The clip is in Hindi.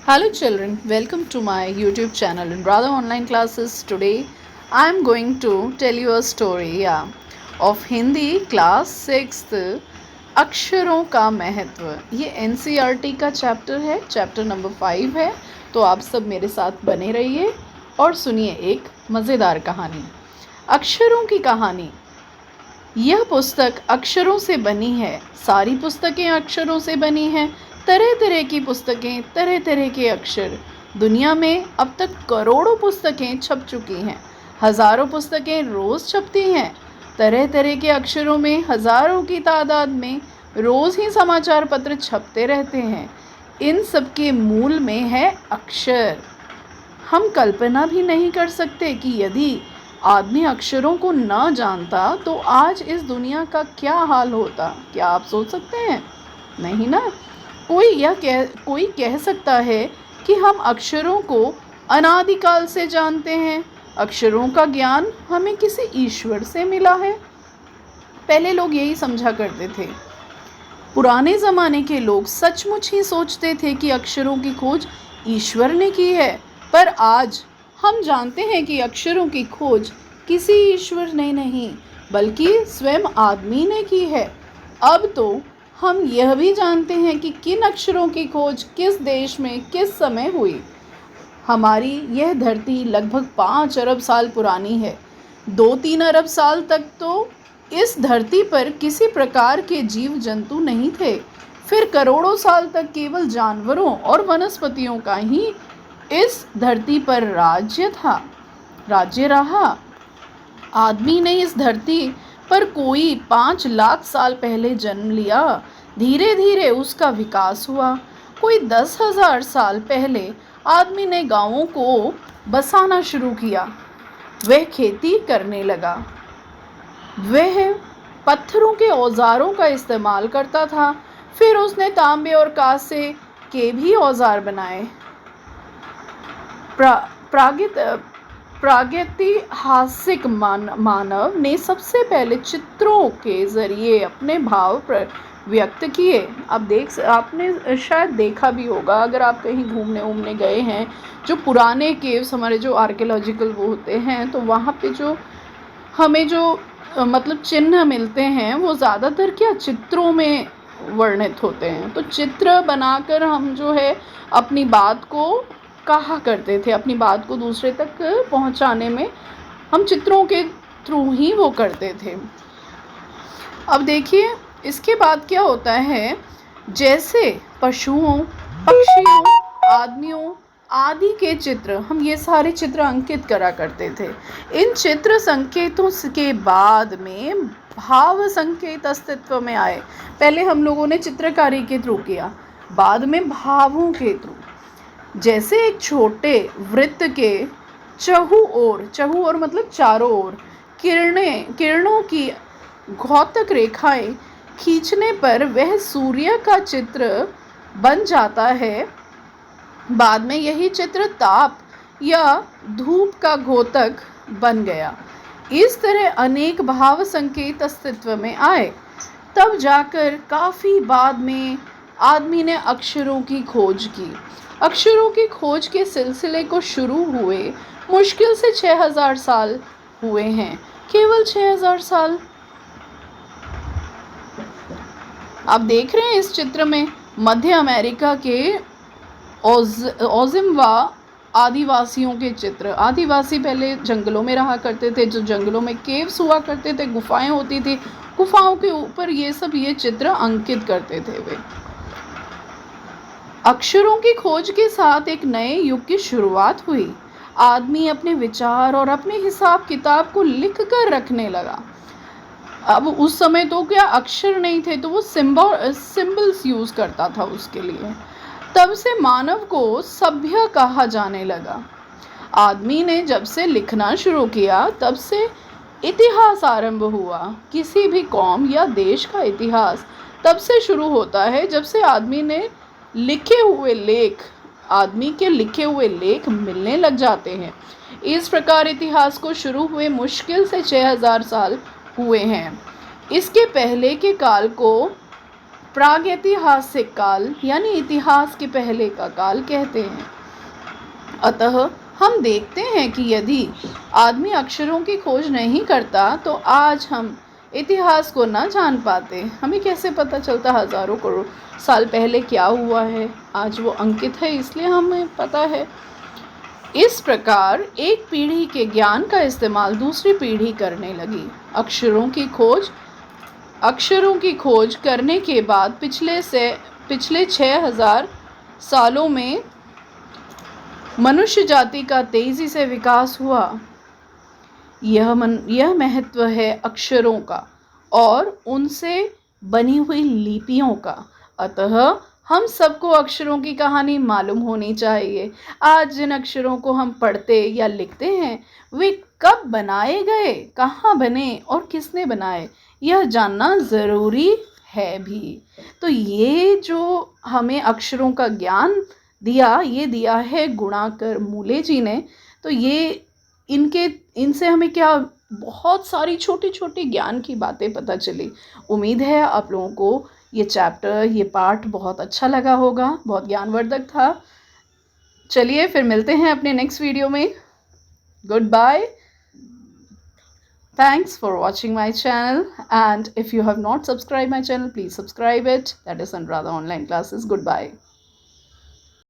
Hello children, welcome to my YouTube channel in Radha Online Classes. Today I am going to tell you a story of Hindi class 6th अक्षरों का महत्व। ये NCERT का चैप्टर है, चैप्टर नंबर 5 है। तो आप सब मेरे साथ बने रहिए और सुनिए एक मज़ेदार कहानी। अक्षरों की कहानी। यह पुस्तक अक्षरों से बनी है। सारी पुस्तकें अक्षरों से बनी हैं। तरह तरह की पुस्तकें, तरह तरह के अक्षर। दुनिया में अब तक करोड़ों पुस्तकें छप चुकी हैं। हज़ारों पुस्तकें रोज़ छपती हैं। तरह तरह के अक्षरों में हज़ारों की तादाद में रोज़ ही समाचार पत्र छपते रहते हैं। इन सब के मूल में है अक्षर। हम कल्पना भी नहीं कर सकते कि यदि आदमी अक्षरों को न जानता तो आज इस दुनिया का क्या हाल होता। क्या आप सोच सकते हैं? नहीं ना। कोई कह सकता है कि हम अक्षरों को अनादिकाल से जानते हैं। अक्षरों का ज्ञान हमें किसी ईश्वर से मिला है। पहले लोग यही समझा करते थे। पुराने ज़माने के लोग सचमुच ही सोचते थे कि अक्षरों की खोज ईश्वर ने की है। पर आज हम जानते हैं कि अक्षरों की खोज किसी ईश्वर ने नहीं बल्कि स्वयं आदमी ने की है। अब तो हम यह भी जानते हैं कि किन अक्षरों की खोज किस देश में किस समय हुई। हमारी यह धरती लगभग 5 अरब साल पुरानी है। 2-3 अरब साल तक तो इस धरती पर किसी प्रकार के जीव जंतु नहीं थे। फिर करोड़ों साल तक केवल जानवरों और वनस्पतियों का ही इस धरती पर राज्य रहा। आदमी ने इस धरती पर कोई 5 लाख साल पहले जन्म लिया। धीरे धीरे उसका विकास हुआ। कोई 10,000 साल पहले आदमी ने गांवों को बसाना शुरू किया। वह खेती करने लगा। वह पत्थरों के औजारों का इस्तेमाल करता था। फिर उसने तांबे और कांसे के भी औजार बनाए। प्रागैतिहासिक मानव ने सबसे पहले चित्रों के जरिए अपने भाव व्यक्त किए। आपने शायद देखा भी होगा, अगर आप कहीं घूमने गए हैं, जो पुराने केव्स हमारे जो आर्कियोलॉजिकल वो होते हैं, तो वहाँ पे जो हमें जो मतलब चिन्ह मिलते हैं वो ज़्यादातर क्या चित्रों में वर्णित होते हैं। तो चित्र बनाकर हम जो है अपनी बात को कहा करते थे। अपनी बात को दूसरे तक पहुंचाने में हम चित्रों के थ्रू ही वो करते थे। अब देखिए इसके बाद क्या होता है। जैसे पशुओं, पक्षियों, आदमियों आदि के चित्र, हम ये सारे चित्र अंकित करा करते थे। इन चित्र संकेतों के बाद में भाव संकेत अस्तित्व में आए। पहले हम लोगों ने चित्रकारी के थ्रू किया, बाद में भावों के थ्रू। जैसे एक छोटे वृत्त के चहु ओर मतलब चारों ओर किरणों की घौतक रेखाएं खींचने पर वह सूर्य का चित्र बन जाता है। बाद में यही चित्र ताप या धूप का घोतक बन गया। इस तरह अनेक भाव संकेत अस्तित्व में आए। तब जाकर काफ़ी बाद में आदमी ने अक्षरों की खोज की। अक्षरों की खोज के सिलसिले को शुरू हुए मुश्किल से 6,000 साल हुए हैं। केवल 6,000 साल। आप देख रहे हैं इस चित्र में मध्य अमेरिका के ओजिम्वा आदिवासियों के चित्र। आदिवासी पहले जंगलों में रहा करते थे। जो जंगलों में केव्स हुआ करते थे, गुफाएं होती थी, गुफाओं के ऊपर ये चित्र अंकित करते थे वे। अक्षरों की खोज के साथ एक नए युग की शुरुआत हुई। आदमी अपने विचार और अपने हिसाब किताब को लिख कर रखने लगा। अब उस समय तो क्या अक्षर नहीं थे, तो वो सिंबल्स यूज करता था उसके लिए। तब से मानव को सभ्य कहा जाने लगा। आदमी ने जब से लिखना शुरू किया तब से इतिहास आरंभ हुआ। किसी भी कौम या देश का इतिहास तब से शुरू होता है जब से आदमी के लिखे हुए लेख मिलने लग जाते हैं। इस प्रकार इतिहास को शुरू हुए मुश्किल से 6,000 साल हुए हैं। इसके पहले के काल को प्रागैतिहासिक काल यानी इतिहास के पहले का काल कहते हैं। अतः हम देखते हैं कि यदि आदमी अक्षरों की खोज नहीं करता तो आज हम इतिहास को ना जान पाते। हमें कैसे पता चलता हजारों करोड़ साल पहले क्या हुआ है। आज वो अंकित है इसलिए हमें पता है। इस प्रकार एक पीढ़ी के ज्ञान का इस्तेमाल दूसरी पीढ़ी करने लगी। अक्षरों की खोज करने के बाद पिछले 6000 सालों में मनुष्य जाति का तेजी से विकास हुआ। यह महत्व है अक्षरों का और उनसे बनी हुई लिपियों का। अतः हम सबको अक्षरों की कहानी मालूम होनी चाहिए। आज जिन अक्षरों को हम पढ़ते या लिखते हैं वे कब बनाए गए, कहाँ बने और किसने बनाए, यह जानना ज़रूरी है भी। तो ये जो हमें अक्षरों का ज्ञान ये दिया है गुणाकर मूले जी ने। तो ये इनसे हमें क्या बहुत सारी छोटी छोटी ज्ञान की बातें पता चली। उम्मीद है आप लोगों को ये पाठ बहुत अच्छा लगा होगा, बहुत ज्ञानवर्धक था। चलिए फिर मिलते हैं अपने नेक्स्ट वीडियो में। Good bye. Thanks for watching my channel, and if you have not subscribed my channel, please subscribe it. That is Anuradha Online Classes. Goodbye.